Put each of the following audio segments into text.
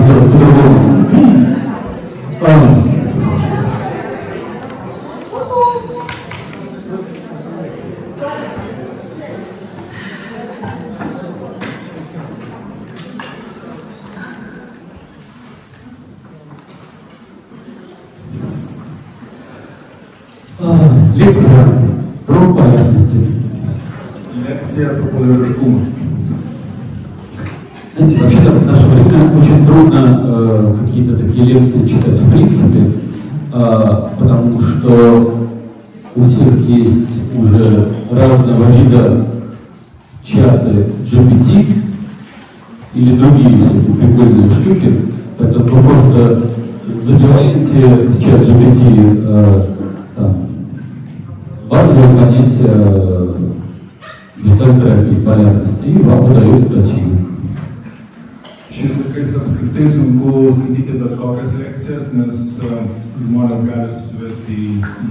делать по-другому. Лекция про полярности. Лекция про полярышкума. Знаете, вообще-то в наше время очень трудно какие-то такие лекции читать в принципе, потому что у всех есть уже разного вида чаты GPT или другие всякие прикольные штуки, поэтому вы просто забиваете в чат GPT базовые понятия гештальт-терапии полярности, и вам выдают статью. Šiais laikais apskritai sunku skaityti bet kokias lekcijas, nes žmonės gali susivesti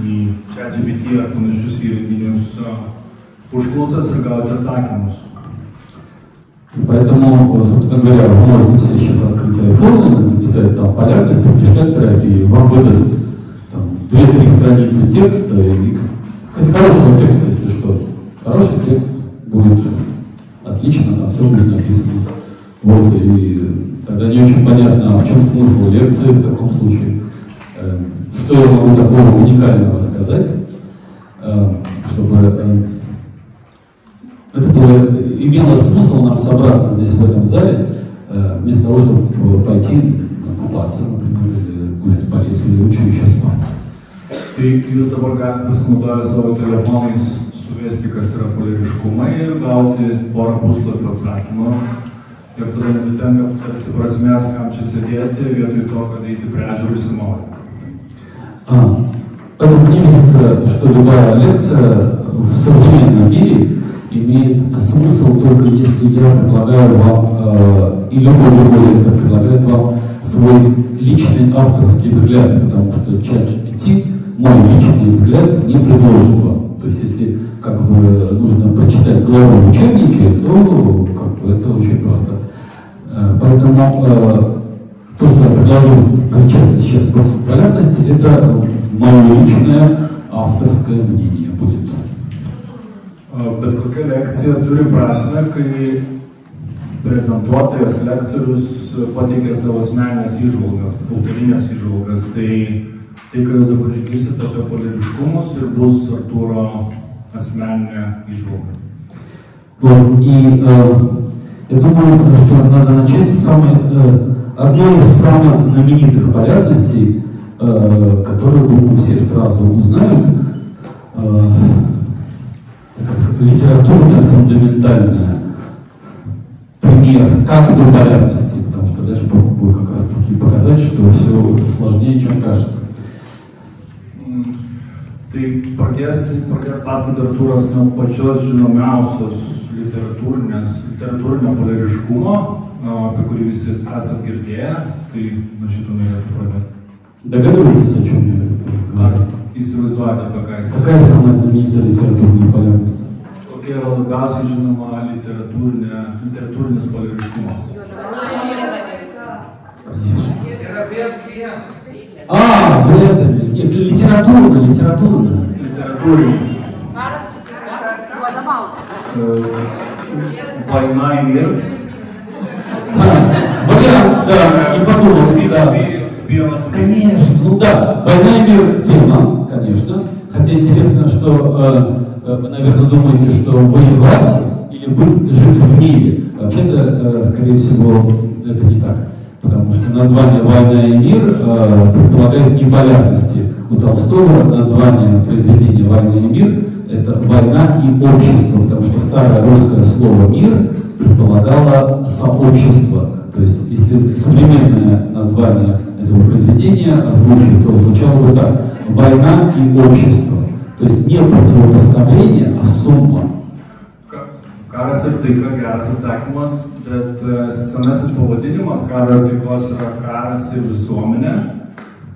į ChatGPT ar panašius įrenginius užklausas ir gauti atsakymus. Поэтому, собственно говоря, вы можете все сейчас открыть iPhone, написать там полярность по гештальт-терапии, вам выдаст 2-3 страницы текста, и, кстати, хорошего текста, если что. Хороший текст будет отлично, там все будет написано. Вот, и тогда не очень понятно, а в чем смысл лекции в таком случае. Что я могу такого уникального сказать, чтобы это имело смысл нам собраться здесь, в этом зале, вместо того, чтобы пойти купаться, например, или гулять по лесу, или лучше еще спать. Tai jūs dabar galite pasinaudoti savo telefonais, suvesti, kas yra poliariškumai ir gauti porą puslapių atsakymą. Ir tada nebetenka tarsi prasmės, kam čia sėdėti, vietoj to, kad eiti prie ežero išsimaudyti. Поэтому мне видится, что любая лекция в современном мире имеет смысл только если я предлагаю вам, и любой лектор предлагает вам свой личный авторский взгляд, потому что ChatGPT мой личный взгляд не предложит вам. То есть если как бы нужно прочитать главу в учебнике, то как бы, это очень просто. Поэтому то, что я предложу, как часто сейчас по полярности, это мое личное авторское мнение будет. Bet kokia lekcija turi prasmę, kai prezentuotojas, lektorius pateikia savo asmeninės įžvalgas, autorinės įžvalgas. Tai, ką jūs dabar išgirsite apie poliariškumus, ir bus Artūro asmeninė įžvalga. И я думаю, что надо начать с одной из самых знаменитых полярностей, которую вы все сразу узнают, как литературная, фундаментальная пример, как до полярности, потому что дальше попробую как раз таки показать, что все сложнее, чем кажется. Tai pradės pasakoti Artūras nuo pačios žinomiausios literatūrinio poliariškumo, apie kurį visi esat girdėję, tai nuo šito norėtų pradėti. Догадываетесь, о чем я говорю? Įsivaizduojate, apie ką jis. Какая самая знаменитая литературная полярность? Kokia yra labiausiai žinoma literatūrinis poliariškumas? Конечно. Нет, литературная. «Война и мир». Вариант, да, не подумал, да. Конечно, ну да, «Война и мир» тема, конечно. Хотя интересно, что вы, наверное, думаете, что воевать или жить в мире. Вообще-то, скорее всего, это не так. Потому что название «Война и мир» предполагает неполярности. У Толстого название произведения «Война и мир» — это «война и общество», потому что старое русское слово «мир» предполагало сообщество. То есть, если современное название этого произведения озвучить, то звучало бы так: «Война и общество». То есть не противопоставление, а сумма. Karas ir taika geras atsakymas, bet senasis pavadinimas karo ir taikos yra karas ir visuomenė.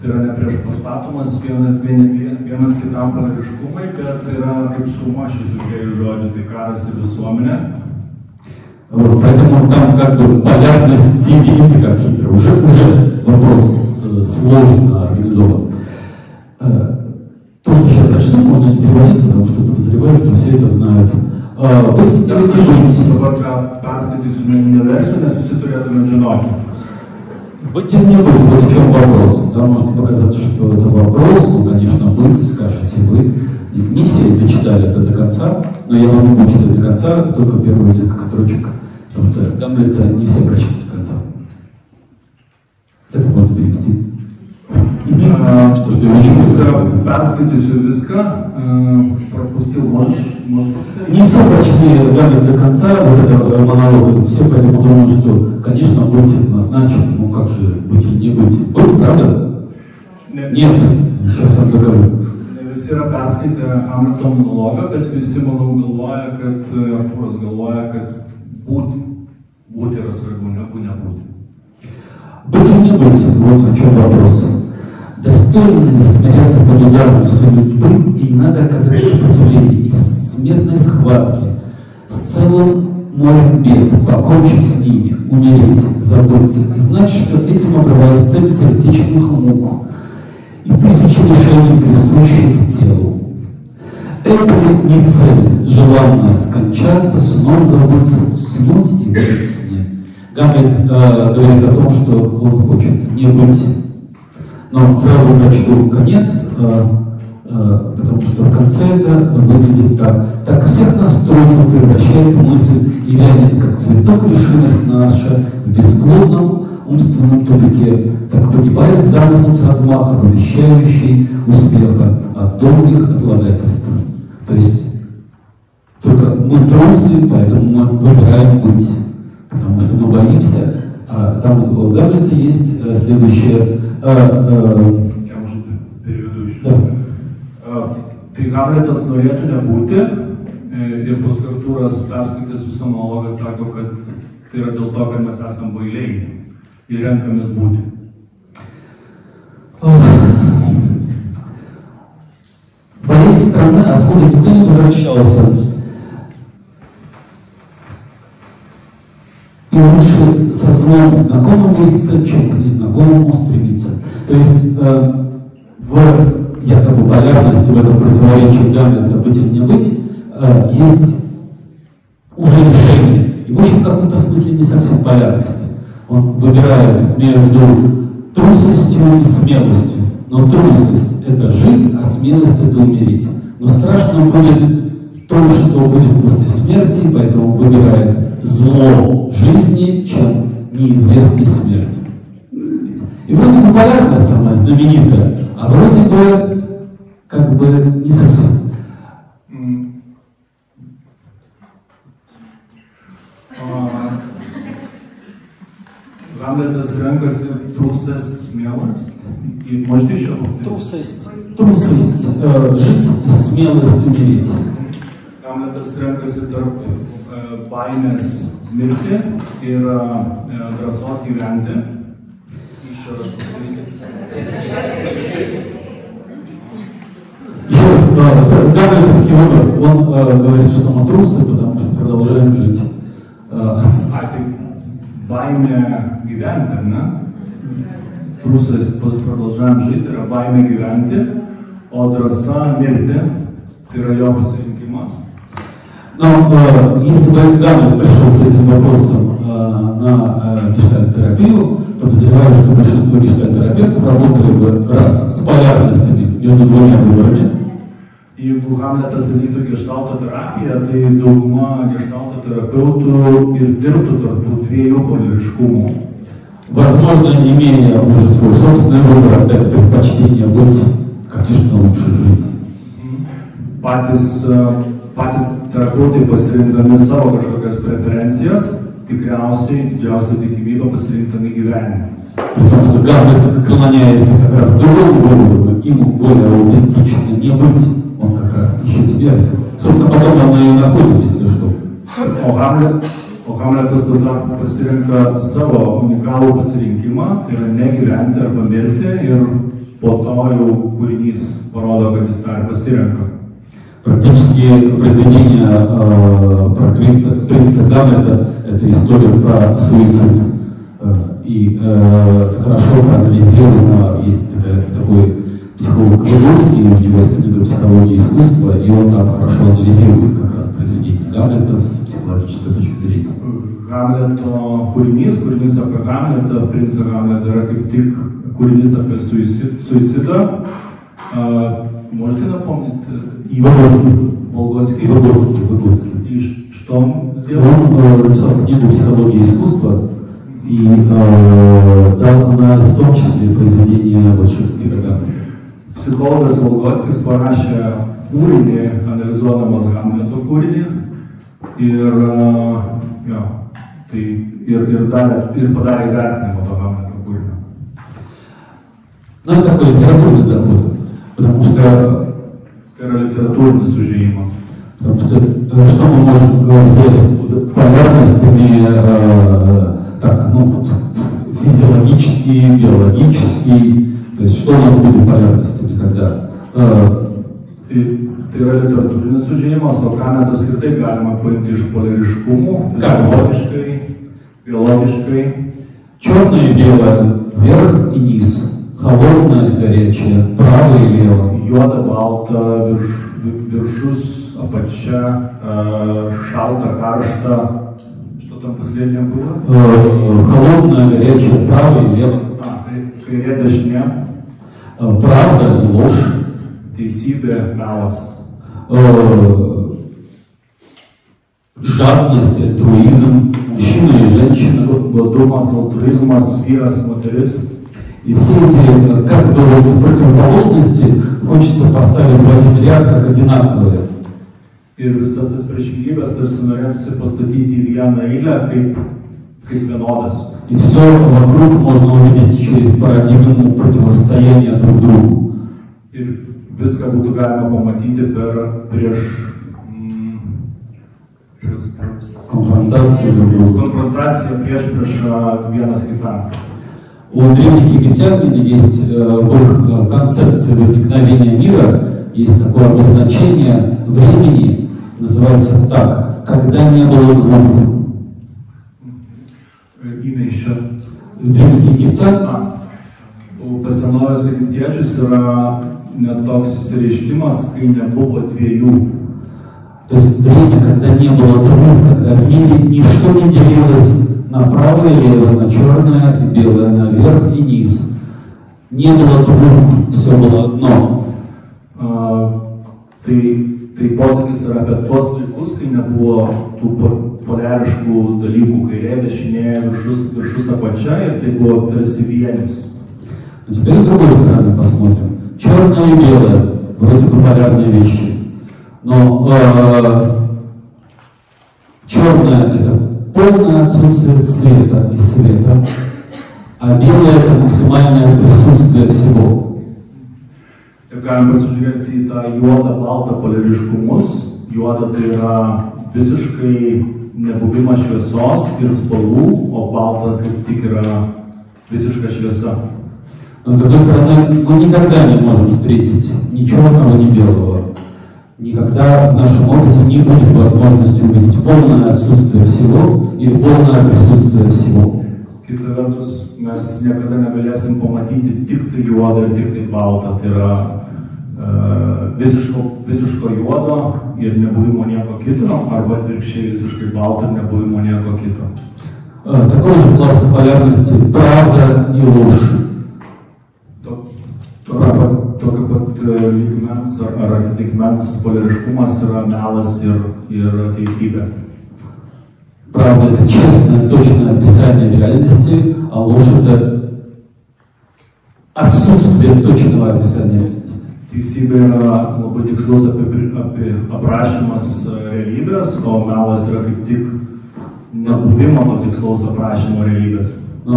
Tai yra ne prieš pastatomas vienas kitam poliariškumai, bet tai yra kaip suma šitų dviejų žodžių, tai karas ir visuomenė. Вот, поэтому там как бы полярность, видите, как хитро. Уже Быть или не быть, вот в чем вопрос. Да, можно показаться, что это вопрос, ну, конечно, быть, скажете вы. Не все дочитали это до конца, но я вам не буду читать до конца, только первые несколько строчек, потому что Гамлета не все прочитали до конца. Это можно перевести. Перскайтėsiu viską, пропустил, может. Не все прочли Гамлет до конца, вот это монолог, все поэтому думают, что, конечно, быть однозначно, ну как же быть или не быть. Быть, правда? Нет, сейчас я докажу. Ne visi yra perskaitę Hamleto monologą, bet visi, manau, galvoja, kad Artūras galvoja, kad būti yra svarbu, negu nebūti. Быть или не быть, вот в чем вопрос. Достойно ли смиряться под ударами судьбы, и надо оказать сопротивление и в смертной схватке с целым морем бед, покончить с ними, умереть, забыться, и знать, что этим обрывает цепь сердечных мук и тысячи лишений, присущих телу. Это ли не цель, желанная скончаться, сном забыться, уснуть и быть в сне? Гамлет говорит о том, что он хочет не быть. Но сразу прочту конец, потому что в конце это выглядит так. Так всех нас в трусов превращает мысль и вянет, как цветок, решимость наша в бесплодном умственном тупике. Так погибает замысел с размахом, обещающий успеха от долгих отлагательств. То есть только мы трусы, поэтому мы выбираем быть, потому что мы боимся. А там у Гамлета есть следующее. Я, может, переведу еще. Да. Tai Hamletas norėtų nebūti ir paskui Artūras perskaitęs visą monologą sako, kad tai yra dėl to, kad mes esam bailiai ir renkamės būti. Болезнь страны, откуда никто не возвращался. И лучше со злом знакомым мириться, чем к незнакомому стремиться. То есть в якобы полярности, в этом противоречии Гамлета быть или не быть, есть уже решение. И в общем, в каком-то смысле не совсем полярности. Он выбирает между трусостью и смелостью. Но трусость — это жить, а смелость — это умереть. Но страшно будет то, что будет после смерти, и поэтому выбирает зло жизни, чем неизвестной смерти. И вроде бы полярность самая знаменитая, а вроде бы как бы не совсем. Гамлетас renkasi trūsas smėlas. И можете еще? Трусость, жить и смелость умереть. Hamletas renkasi tarp baimės mirti ir drąsos gyventi. Еще раз Гамлетовский выбор, он говорит, что мы трусы, потому что продолжаем жить. Baimė gyventi, ar ne? Trūsas продолжаем жить, yra baimė gyventi, o drąsa mirti, tai yra jo pasirinkimas. Но если бы Гамлет пришел с этим вопросом на гештальт-терапию, подозреваю, что большинство гештальт-терапевтов работали бы раз с полярностями между двумя выборами. Jeigu Hamletas darytų geštalto terapiją, tai dauguma geštalto terapeutų ir dirbtų tarp tų dviejų poliariškumų. Возможно, имея уже свой собственный выбор, отдать предпочтение быть, конечно, лучше жить. Patys terapeutai pasirinkdami savo kažkokias preferencijas, tikriausiai didžiausia tikimybė pasirinkdami gyvenimą. Потому что Гамлет склоняется как раз к другому выбору, ему более аутентично не быть, он как раз ищет смерть. Собственно, потом он ее находит, если что. O Hamletas tuo tarpu pasirinka savo unikalų pasirinkimą, tai yra negyventi arba mirti, ir po to jau kūrinys parodo, kad jis tą ir pasirinka. Практически произведение про принца Гамлета — это история про суицид. И хорошо проанализировано, есть такой психолог Выгодский, у него есть книга «Психология искусства», и он там хорошо анализирует как раз произведение Гамлета с психологической точки зрения. Hamleto kūrinys apie Hamletą, princą Hamletą yra kaip tik kūrinys apie suicidą. Можете напомнить? Вологодский. И что он сделал? Он написал книгу «Психология искусства» и дал она в том числе произведение Шекспира. Psichologas Volgodskis parašė kūrinį, analizuodamas Hamleto kūrinį ir padarė vertinimą to Hamleto kūrinio. Ну, это такой литературный заход, потому что это литературный сужимас. Потому что мы можем взять полярностями физиологические, биологические, то есть что у нас будет полярностями, когда Tai yra literatūrinis sužinimas, o ką mes apskritai galima paimti iš poliariškumų, биологической. Черное и белое, вверх и низ, холодное и горячее, право и лево. Juoda, balta, viršus, apačia, šalta, karšta. Что там последнее было? Холодное, горячее, право и лево. Kairė, dešinė. Правда и ложь. Teisybė, melas. Жадность, альтруизм, мужчина и женщина. Godumas, altruizmas, vyras, moteris. И все эти, как бы вот противоположности, хочется поставить в один ряд, как одинаковые. Ir visas tas priešingybės tarsi norėtųsi pastatyti į vieną eilę kaip vienodas. И все вокруг можно увидеть через парадигму противостояния друг другу. Ir viską būtų galima pamatyti prieš конфронтацию друг другу. Конфронтация prieš vienas kitam. У древних египтян есть в их концепции возникновения мира есть такое обозначение времени, называется так, когда не было двух. Имя еще. У древних египтян У senovės egiptiečius yra net toks išsireiškimas, kai nebuvo dviejų. То есть время, когда не было двух, когда в мире ничто не делилось на правое и левое, на черное и белое, на верх и низ. Не было двух, все было одно. Tai posakis yra apie tuos laikus, kai nebuvo tų poliariškų dalykų, kairė, dešinė, viršus apačia, ir tai buvo tarsi vienis. Теперь с другой стороны посмотрим. Черное и белое, вроде бы полярные вещи. Но черное – это полное отсутствие цвета и света, а белое – это максимальное присутствие всего. Ir galim pasižiūrėti į tą juodą, baltą poliariškumus. Juoda tai yra visiškai nebuvimas šviesos ir spalvų, o balta kaip tik yra visiška šviesa. Но с другой стороны, мы никогда не можем встретить ни черного, ни белого. Никогда в нашем опыте не будет возможности увидеть полное отсутствие всего или полное присутствие всего. Kita vertus, mes niekada negalėsim pamatyti tik tai juodą ir tik tai baltą. Tai yra visiško juodo ir nebuvimo nieko kito, arba atvirkščiai visiškai balto ir nebuvimo nieko kito. Такой же класс полярности правда и ложь. Tokio pat lygmens ar atitikmens poliariškumas yra melas ir teisybė. Правда – это честное, точное описание реальности, а ложь – это отсутствие точного описания реальности. Teisybė yra labai tikslus aprašymas realybės, o melas yra kaip tik nebuvimas to tikslaus aprašymo realybės. Но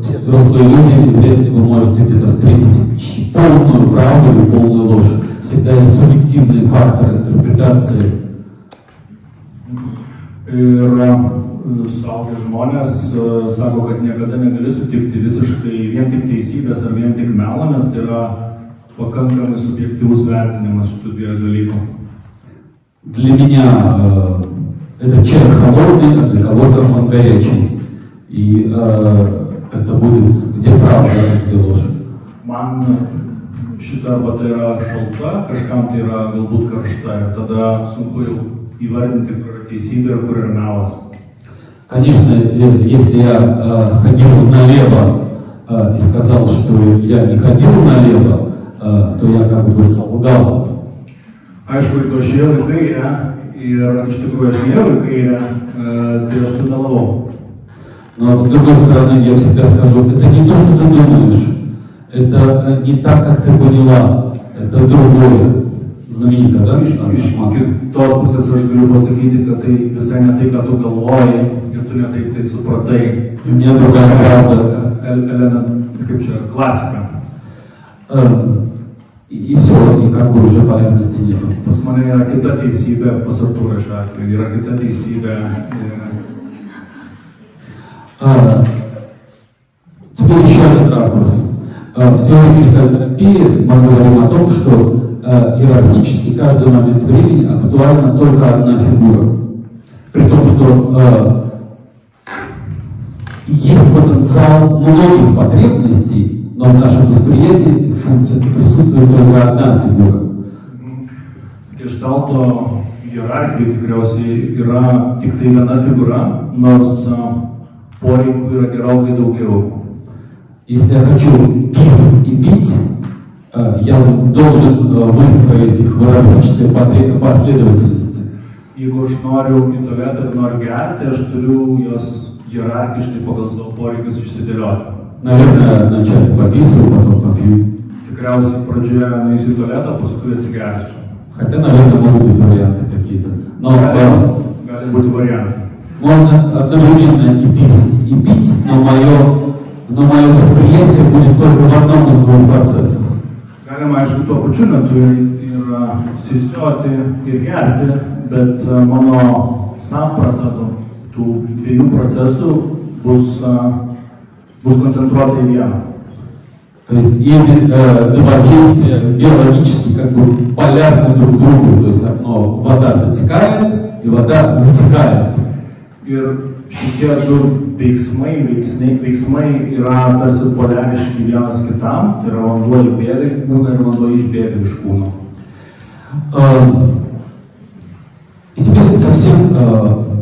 все взрослые люди, вряд ли вы можете где-то встретить полную правду или полную ложь. Всегда есть субъективные факторы интерпретации. Ir suaugę žmonės sako, kad niekada negali sutikti visiškai vien tik teisybės ar vien tik melo, nes tai yra pakankamai subjektyvus vertinimas šitų dviejų dalykų. Для меня этот чай холодный, а для кого-то он горячий. И это будет где правда, а где ложь. Man šita arbata yra šalta, kažkam tai yra galbūt karšta ir tada sunku jau įvardinti, kur yra teisybė ir kur yra melas. Конечно, если я ходил налево и сказал, что я не ходил налево, то я как бы солгал. Aišku, jeigu aš ėjau į kairę ir iš tikrųjų aš ėjau į kairę, tai aš sumelavau. Но с другой стороны, я всегда скажу, это не то, что ты думаешь, это не так, как ты поняла, это другое. Знаменито, да? Iš kitos pusės aš galiu pasakyti, kad tai visai ne tai, ką tu galvoji ir tu ne taip tai supratai. И у меня другая правда. Elena, kaip čia, klasika. И все, и как бы уже полярности нету. Pas mane yra kita teisybė, pas Artūrą šiuo atveju yra kita teisybė. Теперь еще один ракурс. В теории гештальт-терапии мы говорим о том, что иерархически каждый момент времени актуальна только одна фигура. При том, что есть потенциал многих потребностей, но в нашем восприятии присутствует только одна фигура. Geštalto hierarchijai tikriausiai yra tik tai viena figūra, nors poreikių yra gerokai daugiau. Если я хочу писать и пить, я должен выстроить их в иерархической последовательности. Jeigu aš noriu į tualetą ir noriu gerti, aš turiu jos hierarchiškai pagal savo poreikius išsidėlioti. Наверное, вначале пописываю, потом попью. Tikriausiai pradžioje nueisiu į tualetą, paskui atsigersiu. Хотя, наверное, могут быть варианты какие-то. Но gali būti variantai. Можно одновременно и писать, и пить, но мое восприятие будет только в одном из двух процессов. Galima, aišku, tuo pačiu metu ir sisioti, ir gerti, bet mano samprata tų dviejų procesų bus koncentruota į vieną. То есть эти два действия биологически как бы полярны друг к другу, то есть вода затекает и вода вытекает. Ir šitie du veiksmai yra tarsi poliariški vienas kitam, tai yra vanduo įbėga į kūną ir vanduo išbėga iš kūno. И теперь совсем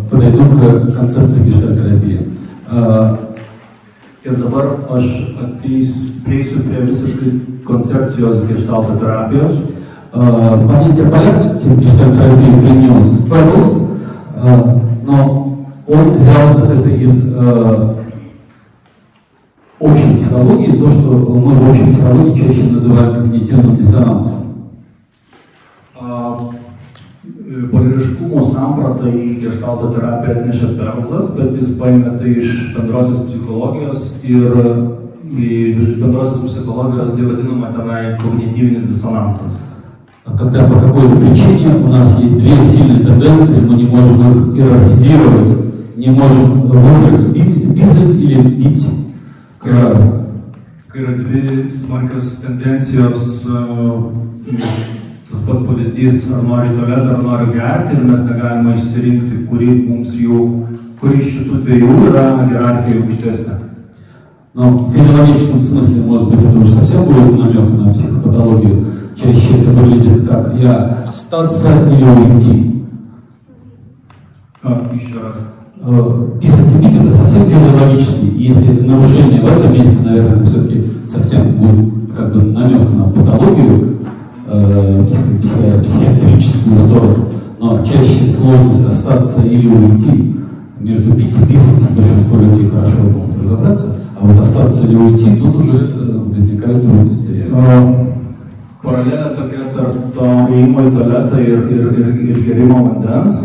подойду к концепции гештальт-терапии. Ir dabar aš prieisiu prie visiškai koncepcijos geštalto terapijos. Понятие полярности в гештальт-терапии принес Пеблс, но он взял это из общей психологии, то, что мы в общей психологии чаще называем когнитивным диссонансом. Poliariškumo sampratą į geštalto terapiją atnešė Pebblsas, bet jis paėmė tai iš bendrosios psichologijos ir iš bendrosios psichologijos tai vadinama tenai когнитивный диссонансas. Когда по какой-то причине у нас есть две сильные тенденции, мы не можем их иерархизировать, не можем выбрать, писать или пить. Kai yra dvi smarkios tendencijos, tas pats pavyzdys, ar nori tualetą, ar nori gerti, ir mes negalime išsirinkti, kuri iš šitų dviejų yra hierarchija aukštesnė. Но в физиологическом смысле, может быть, это уже совсем будет намек на психопатологию. Чаще это выглядит как я остаться или уйти. Еще раз. Писать и пить это совсем физиологически. Если нарушение в этом месте, наверное, это все-таки совсем будет как бы намек на патологию, психиатрическую сторону. Но чаще сложность остаться или уйти. Между пить и писать большинство людей хорошо могут разобраться. А вот остаться или уйти, тут уже возникают трудности. Paralelė tokia tarp to ėjimo į tualetą ir gerimo vandens,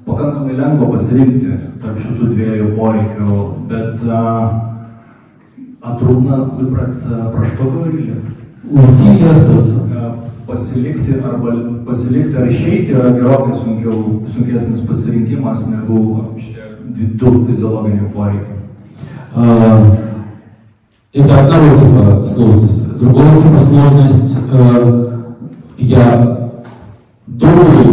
pakankamai lengva pasirinkti tarp šitų dviejų poreikių, bet trudna vybrati про что говорили? Уйти и остаться. Pasilikti ar išeiti yra gerokai sunkesnis pasirinkimas negu šitie du fiziologiniai poreikiai. Это одного типа сложность. Другого типа сложность я добрый,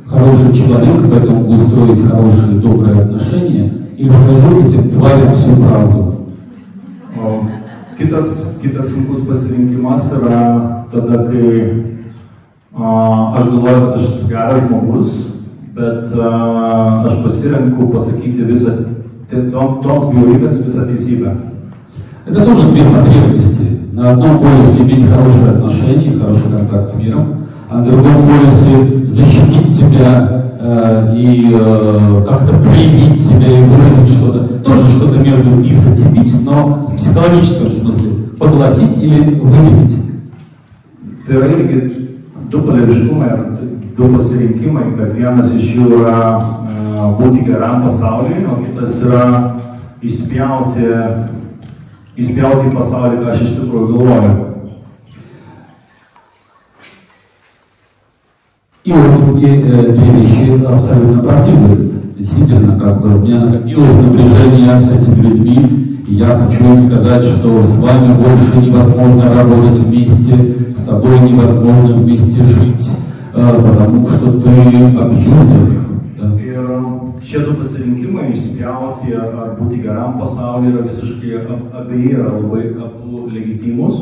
хороший человек, поэтому буду строить хорошие, добрые отношения и расскажу этим тварям всю правду. Kitas sunkus pasirinkimas yra tada, kai aš galvoju, kad aš esu geras žmogus, bet aš pasirenku pasakyti visą, toms bjaurybėms visą teisybę. Это тоже две потребности. На одном полюсе иметь хорошие отношения, хороший контакт с миром, а на другом полюсе защитить себя и как-то проявить себя и выразить что-то. Тоже что-то между них сотепить, но в психологическом смысле поглотить или выделить. Tai yra irgi du poliariškumai ar du pasirinkimai, kad vienas iš jų yra būti geram pasauliui, o kitas yra įspjauti pasaulį, ką aš iš tikrųjų galvoju. И вот две вещи абсолютно противные. Действительно, как бы у меня накопилось напряжение с этими людьми, и я хочу им сказать, что с вами больше невозможно работать вместе, с тобой невозможно вместе жить, потому что ты абьюзер. Ir šie du pasirinkimai, įspjauti ar būti geram pasaulyje, yra visiškai abeji yra labai abu legitimus.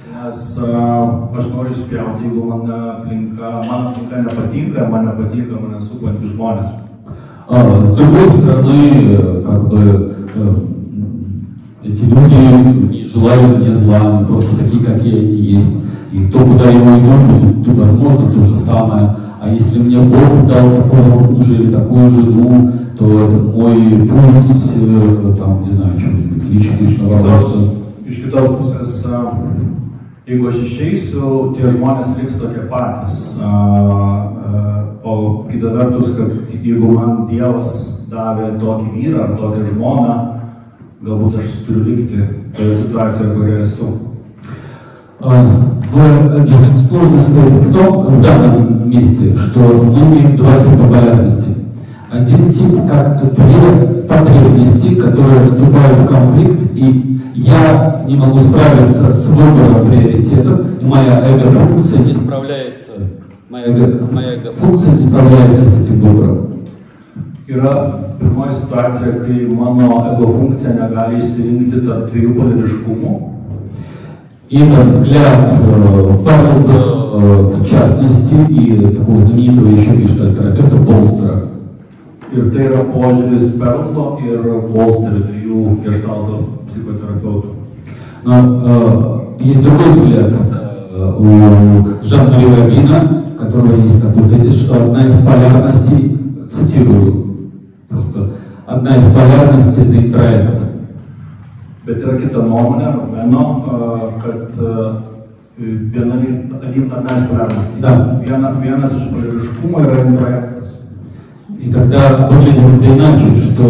Nes aš noriu spjauti, jeigu man aplinka nepatinka, man nepatinka mane supantys žmonės. С другой стороны, как бы эти люди не желают мне зла, они просто такие, какие они есть. И то, куда я уйду, будет, возможно, то же самое. А если мне Бог дал такого мужа или такую жену, то это мой путь, там, не знаю, чего-нибудь личностного роста. Iš kitos pusės, jeigu aš išeisiu, tie žmonės liks tokie patys. O kita vertus, kad jeigu man Dievas davė tokį vyrą ar tokią žmoną, galbūt aš turiu likti toje situacijoje, kurioje esu. Сложность в том, в данном месте, что мы имеем два типа полярности. Один тип, как две потребности, которые вступают в конфликт, и я не могу справиться с выбором приоритетов, и моя эго-функция не справляется, моя эго-функция не справляется с этим выбором. Yra pirmoji situacija, kai mano ego funkcija negali išsirinkti tarp dviejų poliariškumų. И этот взгляд Перлза, в частности, и такого знаменитого еще гештальтерапевта Болстера. Ir tai yra požiūris Perlso ir Bolsterio, dviejų geštalto psichoterapeutų. Но есть другой взгляд у Жана Левина, у которого есть такой тезис, что одна из полярностей, цитирую, просто одна из полярностей — это интроект. Bet yra kita nuomonė, Romeno, kad viena iš poliarностей. Vienas iš poliariškumų yra introjektas. И когда выглядит это иначе, что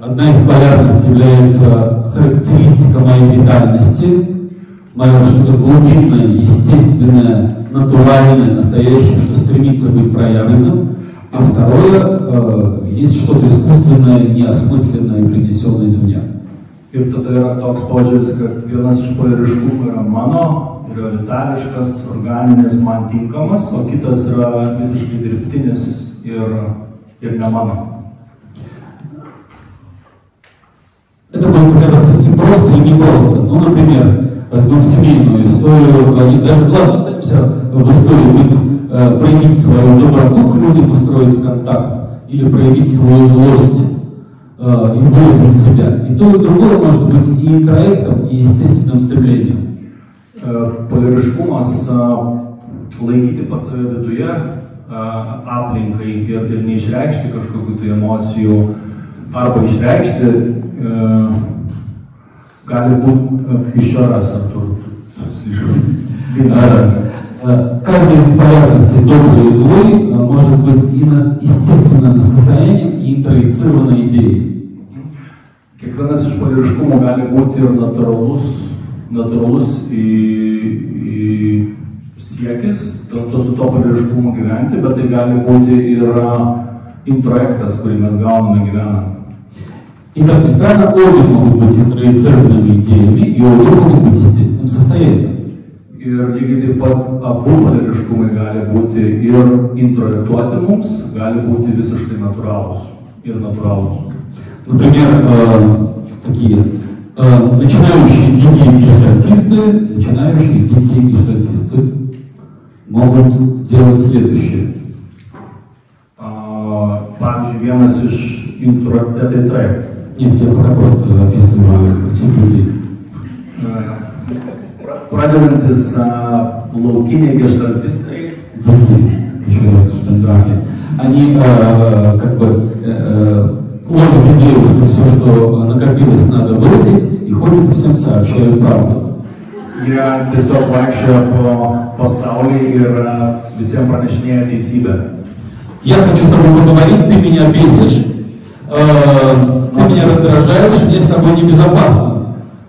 одна из полярностей является характеристика моей витальности, мое что-то глубинное, естественное, натуральное, настоящее, что стремится быть проявленным, а второе есть что-то искусственное, неосмысленное и принесенное извне. Ir tada yra toks požiūris, kad vienas iš poliariškumų yra mano, yra vitališkas, organinis, man tinkamas, o kitas yra visiškai dirbtinis ir ne mano. Это может показаться и просто, и не просто. Ну, например, возьмем семейную историю, даже, ладно, останемся в истории, проявить свою доброту к людям, устроить контакт, или проявить свою злость и выразить себя. И то, и другое может быть и интроектом, и естественным стремлением. Poliariškumas laikyti pas save viduje aplinkai ir neišreikšti kažkokių tai emocijų arba išreikšti gali būti еще раз, Артур, слишком. Каждая из полярностей, добрый и злой, может быть и естественное состояние, и интроицированной идеей. Kiekvienas iš poliariškumų gali būti ir natūralus siekis, su to poliariškumu gyventi, bet tai gali būti ir introjektas, kurį mes gauname gyvenant. И, как ни странно, обе могут быть интроицированными идеями, и обе могут быть естественным состоянием. Ir lygiai taip pat abu poliariškumai gali būti ir introjektuoti mums, gali būti visiškai natūralūs. Например, такие начинающие дикие гештальтисты могут делать следующее. vienas iš этой трек. Нет, я пока просто описываю тип людей. Pradedantis laukiniai geštaltistai, они как бы ловят идею, что все, что накопилось, надо выразить, и ходят и всем сообщают правду. jie tiesiog vaikščioja po pasaulį ir visiems pranešinėja teisybę. Я хочу с тобой поговорить, ты меня бесишь, ты меня раздражаешь, мне с тобой небезопасно.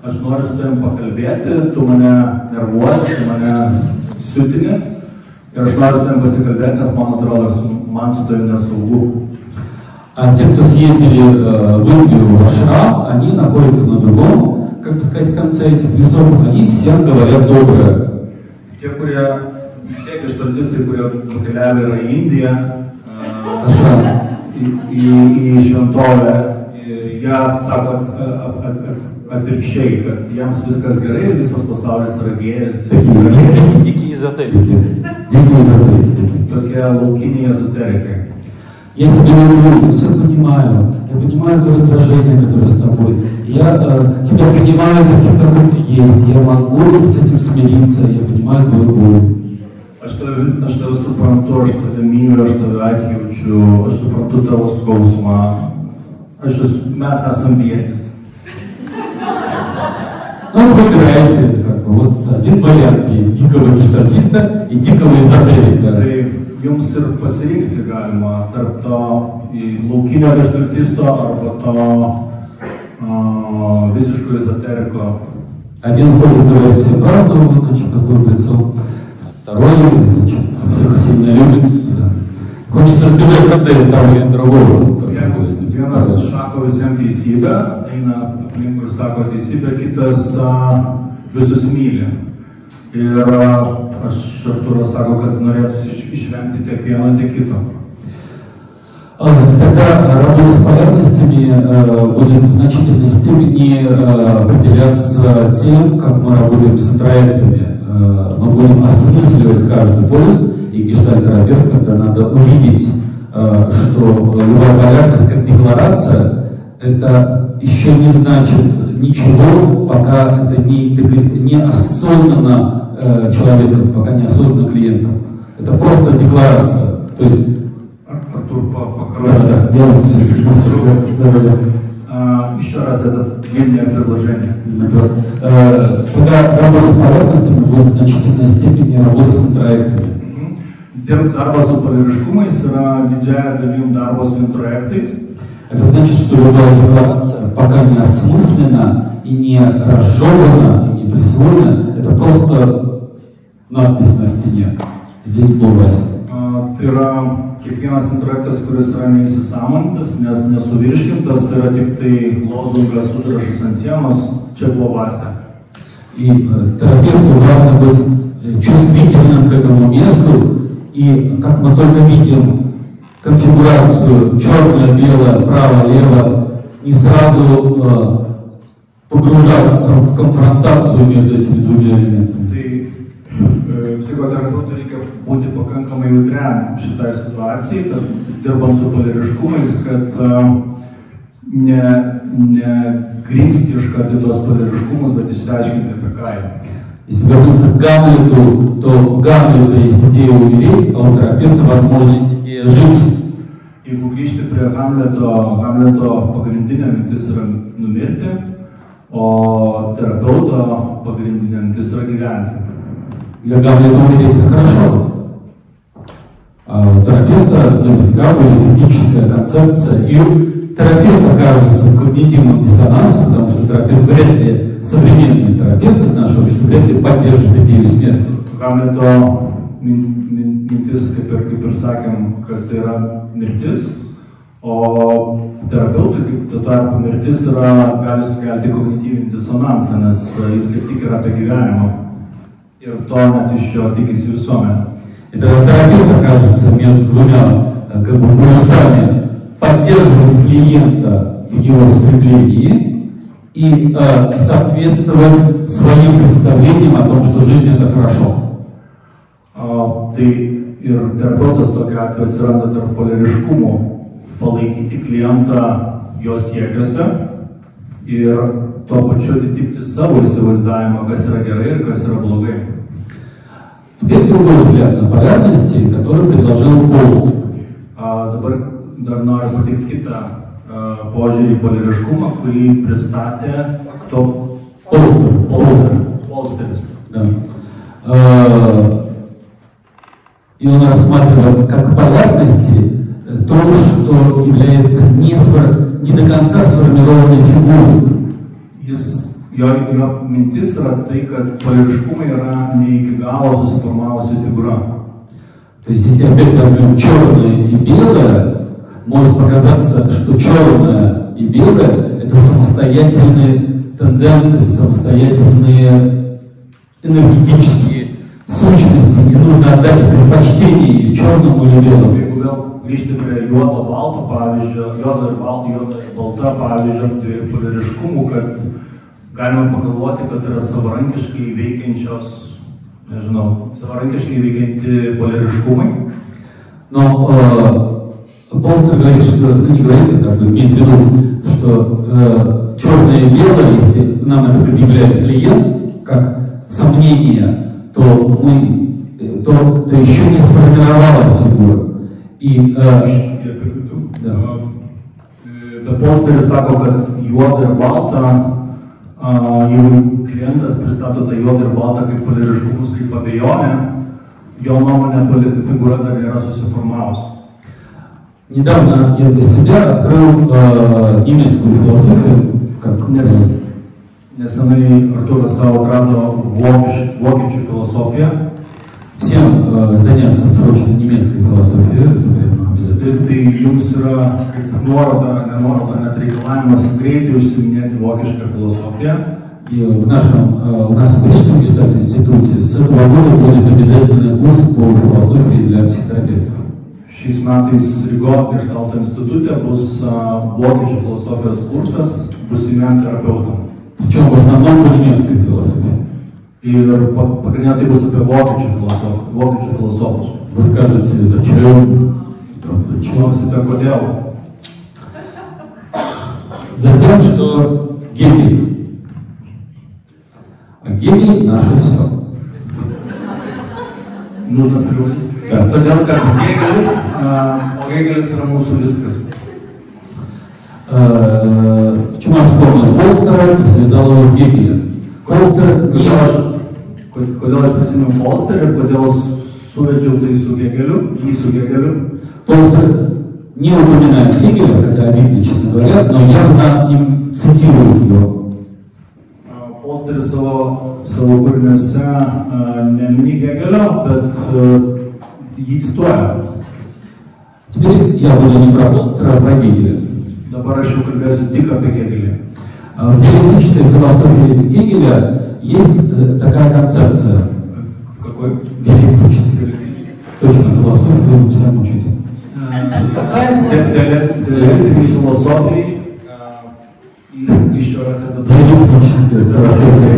Aš noriu su tavim pakalbėti, tu mane nervuoji, tu mane siutini ir aš noriu su tavim pasikalbėti, nes man atrodo, man su tavim nesaugu. А те, кто съездили в Индию, в Ашрам, они находятся на другом, как бы сказать, конце этих весов, они всем говорят доброе. Tie geštaltistai, kurie nukeliavę yra į Indiją, į šventovę, jie sako atvirkščiai, kad jiems viskas gerai ir visas pasaulis yra gėris. Дикие эзотерики. Дикие эзотерики. Tokie laukiniai ezoterikai. Я тебя люблю, все понимаю. Я понимаю то раздражение, которое с тобой. Я тебя принимаю таким, какой ты есть. Я могу с этим смириться. Я понимаю твою боль. Aš tave suprantu, aš tave myliu, aš tave atjaučiu, aš suprantu tavo skausmą. Mes esam vienis. Ну, вы играете, как бы, вот один вариант есть дикого гештальтиста и дикого эзотерика. Tai jums ir pasirinkti galima tarp to laukinio geštaltisto arba to visiško ezoteriko. Один ходит, говорит всю правду, значит, такое лицо. Второй, значит, всех сильно любит. Хочется сбежать от того или другого. Vienas sako visiems teisybę, eina aplinkui ir sako teisybę, kitas visus myli. Ir Artūras sako, kad norėtųsi išvengti tiek vieno, tiek kito. Тогда работа с полярностями будет в значительной степени определяться тем, как мы работаем с интроектами. Мы будем осмысливать каждый полюс, и гештальт-терапевт, когда надо увидеть, что любая полярность как декларация, это еще не значит ничего, пока это не осознанно человеком, пока не осознанно клиентом. Это просто декларация. То есть Артур, покороче. Еще раз это длинное предложение. Когда работа с полярностями будет в значительной степени работа с интроектами. Darbas su poliariškumais yra didžiąja dalim darbo su introektais. Это значит, что любая декларация, пока не осмыслена и не разжевана, и не присвоена, это просто надпись на стене. Здесь был Вася. Tai yra kiekvienas introektas, kuris yra neįsisąmonintas, nesuvirškintas, tai yra tik tai lozungas užrašas ant sienos, čia buvo Vася. И терапевту важно быть чувствительным к этому месту. И как мы только видим конфигурацию черное, белое, право, лево, не сразу погружаться в конфронтацию между этими двумя элементами. Tai psichoterapeutui reikia būti pakankamai jautriam šitai situacijai, dirbant su poliariškumais, kad negrimsti iš karto tos poliariškumus, bet išsiaiškinti apie ką jie. Если вернуться к Гамлету, то в Гамлета есть идея умереть, а у терапевта, возможно, есть идея жить. Jeigu grįžti prie Hamleto pagrindinė mintis yra numirti, o terapeuto pagrindinė mintis yra gyventi. Для Гамлета умереть это хорошо. А у терапевта наверняка будет этическая концепция. И терапевт окажется в когнитивном диссонансе, потому что терапевт вряд ли, современный терапевт из нашего общества, вряд ли поддержит идею смерти. Hamleto mintis, kaip ir sakėm, kad tai yra mirtis, o terapeutui, kaip tuo tarpu mirtis gali sukelti kognityvinį disonansą, nes jis kaip tik yra apie gyvenimą. Ir to net iš jo tikisi visuomenė. Это терапевт окажется между двумя как бы полюсами, поддерживать клиента в его стремлении и соответствовать своим представлениям о том, что жизнь это хорошо. Tai ir terapeutas tokia atveju atsiranda tarp poliariškumo palaikyti klientą jo siekiuose ir tuo pačiu atitikti savo įsivaizdavimą, kas yra gerai ir kas yra blogai. Теперь другой взгляд на полярности, который предложил Полстер. Dabar dar noriu pateikti kitą požiūrį į polariškumą, kurį pristatė Полстерis. Да. И он рассматривает как полярности то, что является не до конца сформированной фигурой. Jo mintis yra tai, kad polariškumai yra ne iki galo susiformavusi figūra. То есть, если опять возьмем черное и белое, может показаться, что черное и белое — это самостоятельные тенденции, самостоятельные энергетические сущности, и нужно отдать предпочтение или черному, или белому. Jeigu vėl grįžti prie juodo balto pavyzdžio, juodo ir balta pavyzdžio, tai polariškumų, kad galima pagalvoti, kad yra savarankiškai veikiančios, nežinau, savarankiškai veikianti polariškumai. Но Полстер говорит, что, не говорит, как бы имеет в виду, что черное и белое, если нам это предъявляет клиент как сомнение, то еще не сформировалась фигура. И Полsteris sako, kad juoda ir balta, jeigu klientas pristato tą juodą ir baltą kaip polariškumus, kaip abejonę, jo nuomonė figūra dar nėra susiformavusi. Недавно я для себя открыл немецкую философию, Nesenai Artūras savo atrado vokiečių filosofiją. Всем заняться срочно немецкой философией, это прямо обязательно. Tai jums yra kaip nuoroda, net reikalavimas greitai užsiiminėti vokišką filosofiją. И у нас в Брестском гештальтном институте с этого года будет обязательный курс по философии для психотерапевтов. Šiais metais Rygos Geštalto institute bus vokiečių filosofijos kursas būsimiem terapeutam. Причем в основном по немецкой философии. Ir pagrindinė tai bus apie vokiečių filosofus. Вы скажете, зачем? Klausite, kodėl? Затем, что Гегель. А Гегель наше все. Нужно приводить. Todėl, kad Гегеlis yra mūsų viskas. Почему я вспомнил Полстера и связал его с Гегелем? Полстер не Kodėl aš prisimenu Polsterį ir kodėl suvedžiau tai su Gegeliu, Полстер не упоминает Гегеля, хотя обидно, честно говоря, но явно им цитирует его. Polsteris savo kūriniuose nemini Gegelio, bet jį cituoja. Теперь я буду не про Полстера, а про Гегеля. Dabar aš jau kalbėsiu tik apie Gegelį. В диалектической философии Гегеля есть такая концепция. Какой? Диалектической. Точно, философию всем учить. Диалектической философии. Еще раз это. Диалектическая философия.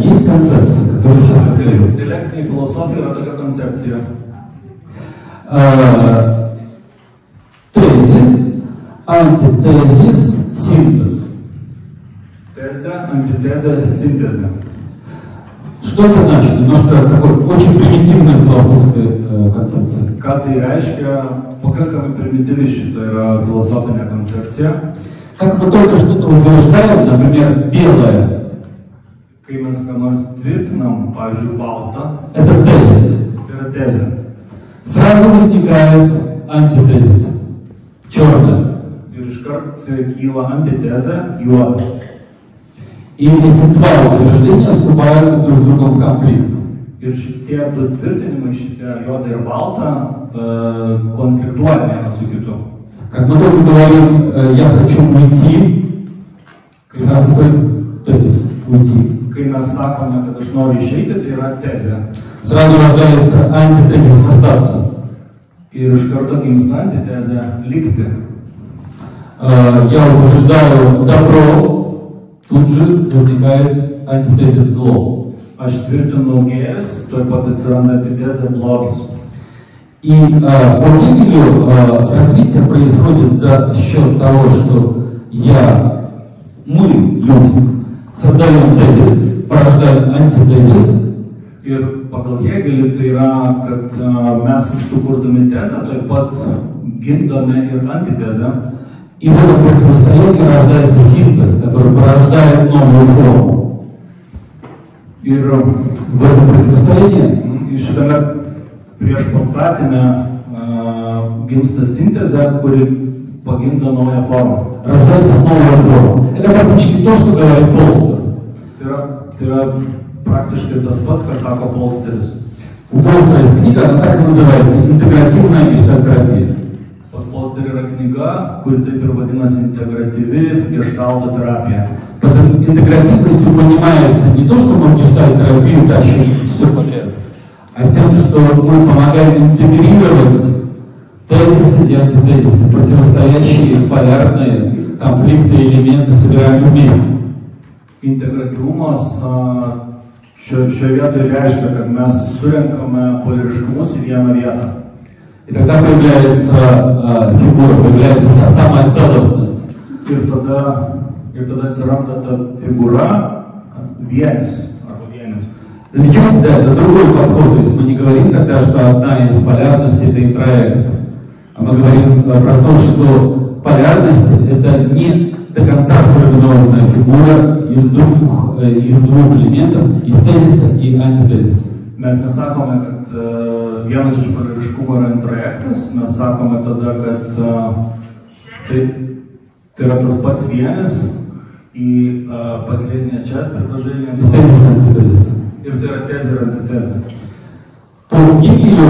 Есть концепция, которая сейчас расскажу. Диалектная философия — это такая концепция. Тезис, антитезис, синтез. Теза, антитеза, синтеза. Что это значит? Немножко такой очень примитивная философская концепция. Ką tai reiškia, pakankamai primityvi šita yra filosofinė koncepcija. Как мы только что-то утверждаем, например, белое. Kai mes ką nors tvirtinam, pavyzdžiui, balta. Это тезис. Tai yra tezė. Сразу возникает антитезис. Черное. Ir iškart kyla antitezė, juoda. И эти два утверждения вступают друг с другом в конфликт. Ir šitie du tvirtinimai, šitie juoda ir balta, konfliktuoja vienas su kitu. Как мы только говорим, я хочу уйти, сразу тезис, уйти. Kai mes sakome, kad aš noriu išeiti, tai yra tezė. Сразу рождается антитезис остаться. Ir iš karto gimsta antitezė likti. Я утверждаю добро, тут же возникает антитезис зло. Aš tvirtinu gėris, tuoj pat atsiranda antitezė blogis. И по Гегелю развитие происходит за счет того, что мы, люди, sоздаем тезис, порождаем антитезис. Ir pagal Hegelį tai yra, kad mes sukurdami tezę, taip pat gimdome ir antitezę. И в этом противостоянии рождается синтез, который порождает новую форму. Ir в этом противостоянии šitame priešpastatyme gimsta sintezė, kuri pagimdo naują formą. Рождается новая форма. Это практически то, что говорит Полстер. Tai yra praktiškai tas pats, ką sako Polsteris. У Полстера есть книга, она так и называется «Интегративная гештальтерапия». Pas Polsterį yra knyga, kuri taip ir vadinasi integratyvi гештальто терапия. Под интегративностью понимается не то, что мы в гештальт-терапию тащим все подряд, а тем, что мы помогаем интегрировать тезисы и антитезисы, противостоящие полярные конфликты и элементы собираем вместе. Integratyvumas šioje vietoje reiškia, kad mes surenkame polariškumus į vieną vietą. И тогда появляется фигура, появляется та самая целостность. Ir tada atsiranda ta figūra, vienis arba vienis. Замечайте, да, это другой подход. То есть мы не говорим тогда, что одна из полярностей это интроект, а мы говорим про то, что полярность это не до конца сформированная фигура из двух элементов, из тезиса и антитезиса. Mes nesakome, kad vienas iš polariškumų yra introjektas, mes sakome tada, kad tai yra tas pats vienis į последняя часть предложения. Из тезиса и антитезиса. Ir tai yra tezė ir antitezė. По Гегелю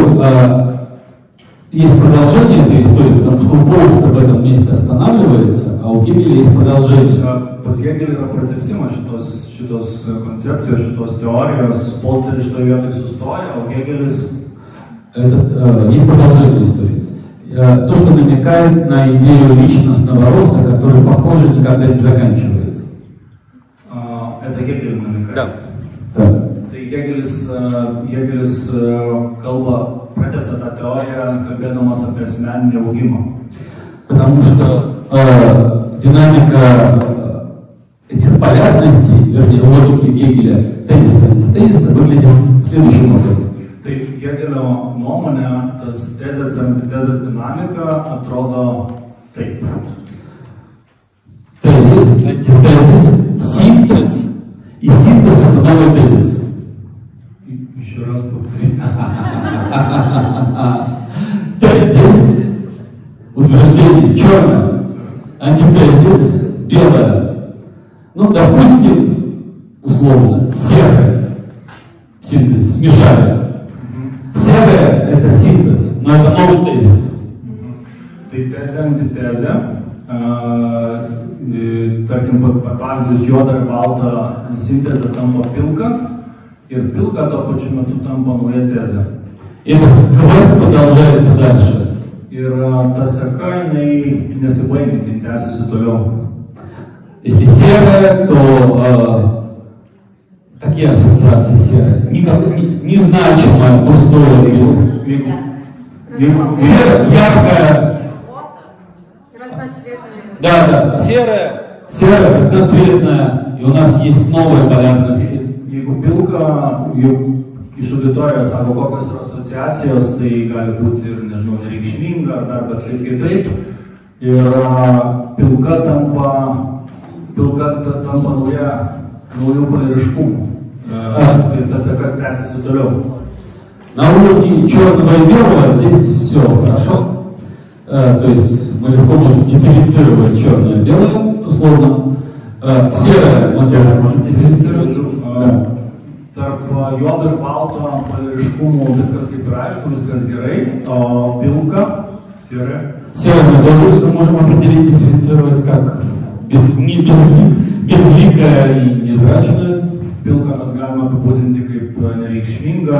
есть продолжение этой истории, потому что Полстер в этом месте останавливается, а у Гегеля есть продолжение. Pas Hegelį yra pratęsimas šitos koncepcijos, šitos teorijos. Polsteris šitoje vietoje sustoja, o Hegelis... Есть продолжение истории. То, что намекает на идею личностного роста, который, похоже, никогда не заканчивается. Это Гегель намекает? Да. Tai Hegelis kalba, pratęsia tą teoriją, kalbėdamas apie asmeninį augimą. Потому что динамика этих полярностей, вернее, логики Гегеля, тезиса и антитезиса выглядит следующим образом. Tai Hegelio nuomonė, tas tezės ir antitezės dinamika atrodo taip. Тезис, антитезис, синтез, и синтез это новый тезис. Еще раз повторить. Тезис, утверждение черное, антитезис белое. Ну, допустим, условно, серое. Синтез, смешали. Серое это синтез, но это новый тезис. Tai tezė, antitezė. Tarkim, pavyzdžiui, juoda ir balta sintezė tampa pilka ir pilka tuo pačiu metu tampa nauja tezė. Этот квест продолжается дальше. Ir ta seka, jinai nesibaigianti, tęsiasi toliau. Если серое, то какие ассоциации серое? Незначимое, пустое. Серое, яркое. Разноцветное. Да, серое, разноцветное. И у нас есть новая полярность. Jeigu pilka, jau iš auditorijos sako, kokios yra asociacijos, tai gali būti ir, nežinau, nereikšminga ar dar bet kaip kitaip. Ir pilka tampa naujų polariškumų. Tai tas sekas tęsiasi toliau. На уровне черного и белого здесь все хорошо. То есть мы легко можем дифференцировать черное и белое, условно. Серое мы тоже можем дифференцировать. Tarp juodo ir balto polariškumų viskas kaip ir aišku, viskas gerai, o pilka, serое. Серое мы тоже можем определить, дифференцировать как безликое и незрачное. Pilką mes galime apibūdinti kaip nereikšmingą,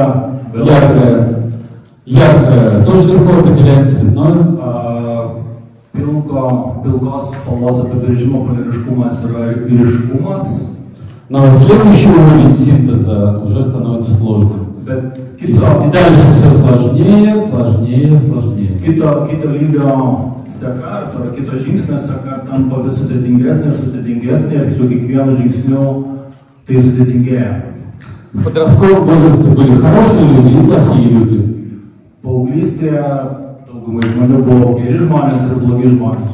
яркое тоже легко определяем цветное. Pilkos spalvos apibrėžimo polariškumas yra ryškumas. Но вот следующий уровень синтеза уже становится сложным. И дальше все сложнее, сложнее, сложнее. Kito lygio seka, to kito žingsnio seka tampa vis sudėtingesnė ir sudėtingesnė ir su kiekvienu žingsniu tai sudėtingėja. В подростковом возрасте были хорошие люди и плохие люди. Paauglystėje daugumai žmonių buvo geri žmonės ir blogi žmonės.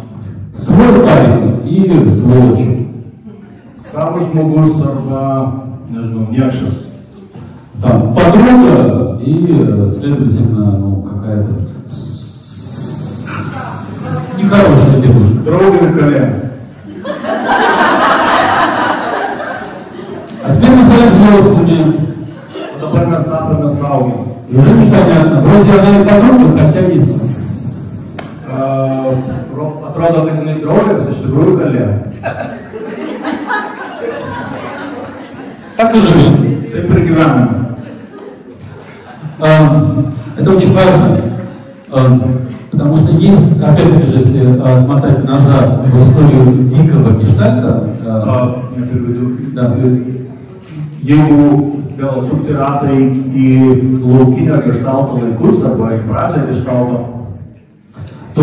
Свой парень и сволочь. Savas žmogus arba, nežinau, niekšas. Там подруга и, следовательно, ну, какая-то нехорошая девушка. Draugė ir kalė. А теперь мы стали взрослыми. O dabar mes tapome suaugę. И уже непонятно, вроде она и подруга, хотя и... Atrodo, kad jinai draugė, bet iš tikrųjų kalė. Так и живем. Taip ir gyvename. Это очень важно, потому что есть, опять же, если отмотать назад в историю дикого гештальта, jeigu vėl atsukti ratai į laukinio geštalto laikus arba į pradžią geštalto, то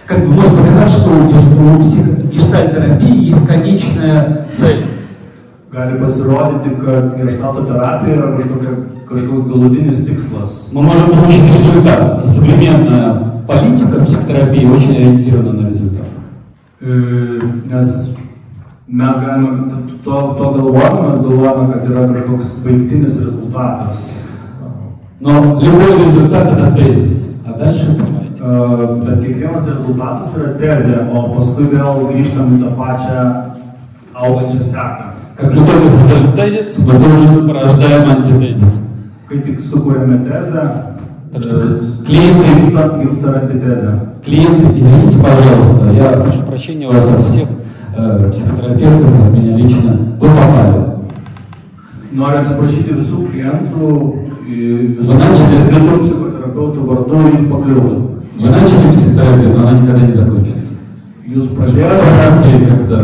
как бы можно показать, что у гештальт-терапии есть конечная цель. Gali pasirodyti, kad geštalto terapija yra kažkoks galutinis tikslas. Мы можем получить результат. И современная политика в психотерапии очень ориентирована на результат. Nes mes galime to galvojame, mes galvojame, kad yra kažkoks baigtinis rezultatas. Но любой результат это тезис. А дальше, понимаете? Bet kiekvienas rezultatas yra tezė, o paskui vėl grįžtam į tą pačią augančią seką. Как только создаем тезис, мы тоже порождаем антитезис. Kai tik sukūrėme tezę, Клиенты, антитезę. Клиенты, извините, пожалуйста, я прошу прощения у вас от всех психотерапевтов, от меня лично, вы попали. Noriu atsiprašyti visų klientų, visų psichoterapeutų vardu, jūs pakliūvote. Вы начали психотерапию, но она никогда не закончится. Jūs pradėjote, Простите, как-то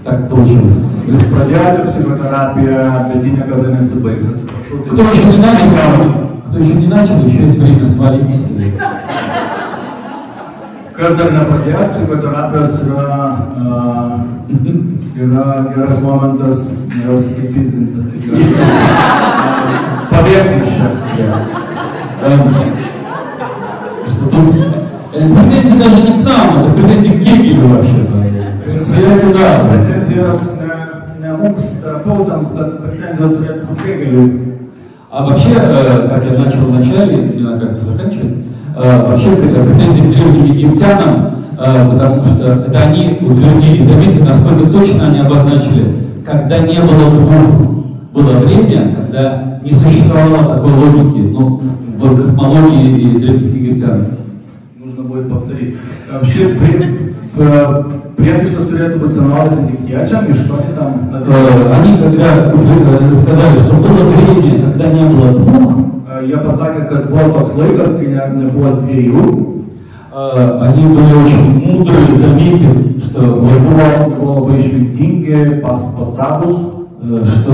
так получилось. Jūs pradėjote psichoterapiją, bet ji niekada nesibaigs. Atsiprašau. Кто еще не начал, еще есть время свалить. Kas dar nepradėjo psichoterapijos, yra geras momentas, jau sakyti fizinti. Pabėgti iš čia. Претензии даже не к нам, это претензии к Гегелю вообще-то. Претензijos ne mums terapeutams, bet pретензijos turėtų būti Hegeliui. А вообще, как я начал в начале, мне нравится заканчивать, вообще претензии к древним египтянам, потому что это они утвердили, заметьте, насколько точно они обозначили, когда не было двух, было время, когда не существовало такой логики, ну, в космологии и древних египтян. Нужно будет повторить. Вообще, приемлющесть turėtų būti senovės egiptiečiam, iš ko они там... Они когда сказали, что было время, когда не было двух, jie pasakė, kad buvo toks laikas, kai nebuvo dviejų. Они были очень мудрые, заметив, что buvo labai išmintingi, pastabus, что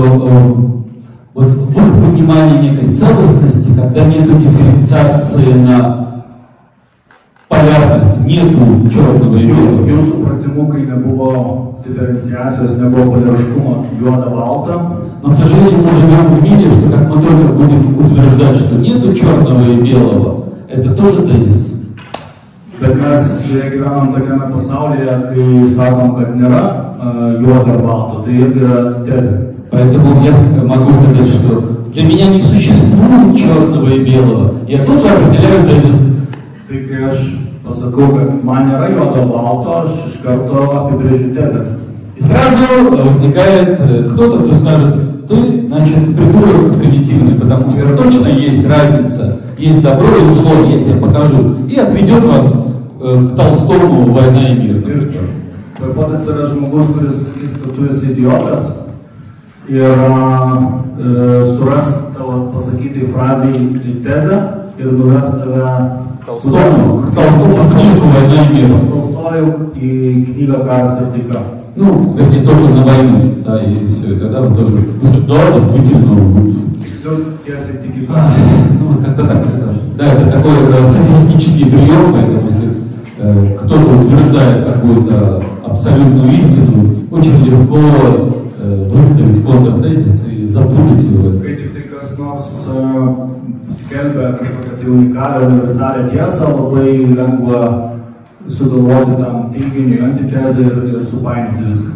вот в их понимании некой целостности, когда нету дифференциации на полярность, нету черного и белого. Jų supratimu, kai nebuvo diferenciacijos, nebuvo poliariškumo, juoda-balta. Но, к сожалению, мы живем в мире, что как мы только будем утверждать, что нету черного и белого, это тоже тезис. Bet mes gyvenam tokiame pasaulyje, kai sakom, kad nėra juodo ir balto, tai irgi yra tezė. Поэтому я могу сказать, что для меня не существует черного и белого. Я тоже определяю тезис. Tai kai aš pasakau, kad man nėra juodo balto, aš iš karto apibrėžiu tezę. И сразу возникает кто-то, кто скажет, ты, значит, придурок примитивный, потому что точно есть разница, есть добро и зло, я тебе покажу. И отведет вас к Толстому «Война и мир». Taip pat atsiras žmogus, kuris sakys, kad tu esi idiotas ir suras tavo pasakytai frazai tezę ir nuves tave Толстому книжку «Война и мир». Толстою į knygą Karas ir taika. Ну, вернее, тоже на войну, да, и все, и тогда вы тоже, да, действительно, будет. Ну, как-то так, да, это такой софистический прием, поэтому если кто-то утверждает какую-то абсолютную истину, очень легко выставить контртезис и запутать его. Skelbia kažkokią tai unikalią universalią tiesą, labai lengva sugalvoti tam teiginį, antitezę ir supainioti viską.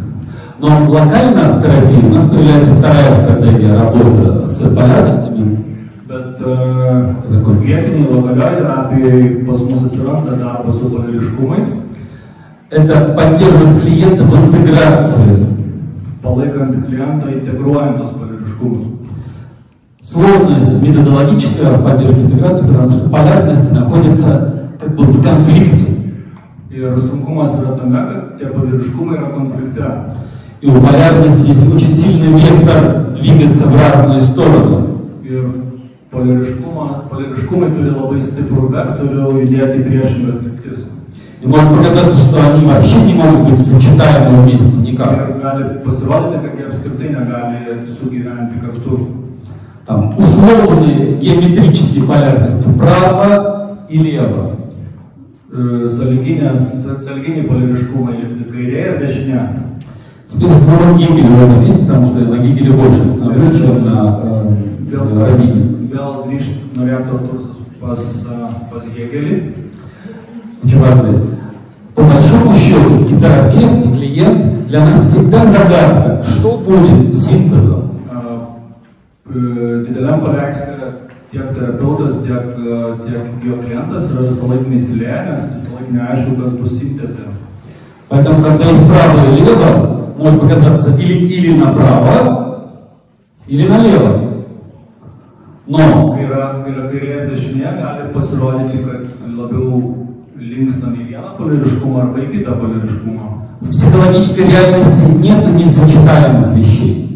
Но локально в терапии у нас появляется вторая стратегия работы с полярностями. Bet vietiniai lokalioj terapijai pas mus atsiranda darbas su poliariškumais. Это поддерживает клиента в интеграции. Palaikant klientą, integruojant tos poliariškumus. Сложность методологическая поддержки интеграции, потому что полярности находятся как бы в конфликте. Ir sunkumas yra tame, kad tie poliariškumai yra konflikte. И у полярности есть очень сильный вектор двигаться в разные стороны. Ir poliariškumai turi labai stiprų vektorių judėti į priešingas kryptis. И может показаться, что они вообще не могут быть сочетаемы вместе никак. Ir gali pasirodyti, kad jie apskritai negali sugyventi kartu. Там условные геометрические полярности право и лево. Sąlyginiai poliariškumai kairė ir dešinė. Теперь снова Гегель в этом месте, потому что на Гегеле больше остановлюсь, чем на Равине. Vėl grįžti norėtų Artūras pas Hegelį. Очень важно. По большому счету и терапевт, и клиент для нас всегда загадка, что будет синтезом. Dideliam paveiksle tiek terapeutas, tiek jo klientas yra visą laiką mįslė, nes visą laiką neaišku, kas bus sintezė. Поэтому, когда есть право и лево, может показаться или направо, или налево. Но kai yra kairė ir dešinė, gali pasirodyti, kad labiau linkstam į vieną poliariškumą arba į kitą poliariškumą. В психологической реальности нет несочетаемых вещей.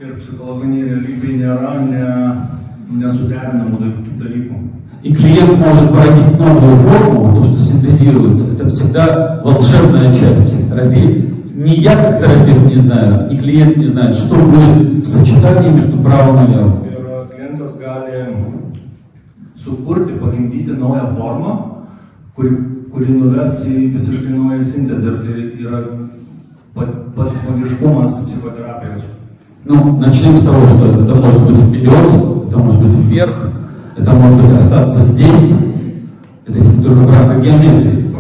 Ir psichologinėje realybėje nėra nesuderinamų dalykų. И клиент может породить новую форму, то, что синтезируется. Это всегда волшебная часть психотерапии. Ни я как терапевт не знаю, ни клиент не знает, что будет в сочетании между правым и левым. Ir klientas gali sukurti, pagimdyti naują formą, kuri nuves į visiškai naują sintezę. Ir tai yra pats magiškumas psichoterapijos. Ну, начнем с того, что это может быть вперед, это может быть вверх, это может быть остаться здесь. Это если только в рамках геометрии.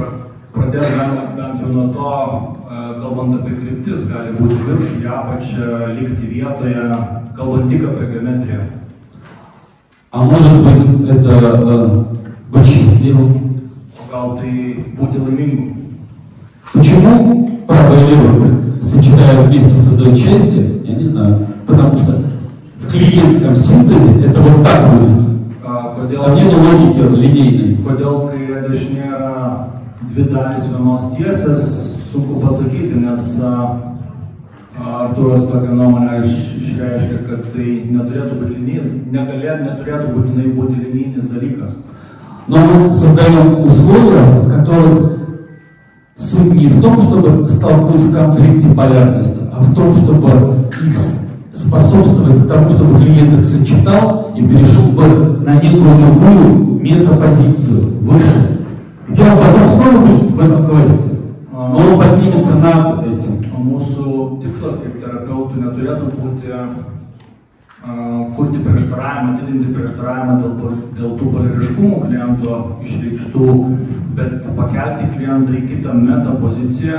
Pradėti galima bent jau nuo to, kalbant apie kryptis, gali būti viršų, į apačią, likti vietoje, kalbant tik apie geometriją. А может быть, это быть счастливым. O gal tai būti laimingu. Почему правое и левое сочетая вместе создают счастье? Я не знаю. Потому что в клиентском синтезе это вот так будет. Там нет логики линейной. Kodėl kairė dešinė yra dvi dalys vienos tiesės, sunku pasakyti, nes Artūras tokią nuomonę išreiškia, kad tai neturėtų būti linijinis, neturėtų būtinai būti linijinis dalykas. Но мы создаем условия, в которых суть не в том, чтобы столкнуть в конфликте полярности, а в том, чтобы их способствовать тому, чтобы клиент их сочетал и перешел бы на некую другую метапозицию, выше, где он потом снова будет в этом квесте, но он поднимется над этим. Mūsų tikslas kaip terapeutų neturėtų būti kurti prieštaravimą, didinti prieštaravimą dėl tų poliariškumų kliento išreikštų, bet pakelti klientą į kitą metapoziciją,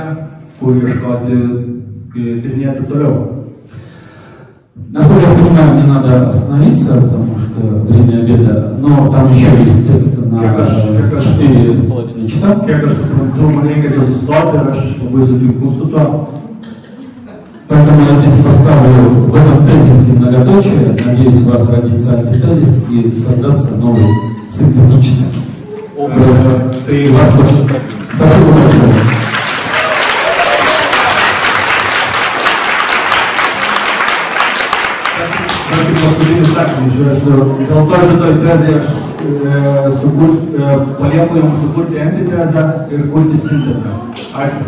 kur ieškoti, tyrinėti toliau. Насколько я понимаю, мне надо остановиться, потому что время обеда, но там еще есть текст на 4,5 часа. Kiek aš suprantu, man reikia čia sustoti ir aš labai sutinku su tuo. Поэтому я здесь поставлю в этом тезисе многоточие. Надеюсь, у вас родится антитезис и создаться новый синтетический образ. Спасибо большое. Paskutinis sakinys, dėl to šitoj tezėje aš palieku jums sukurti antitezę ir kurti sintezę. Ačiū.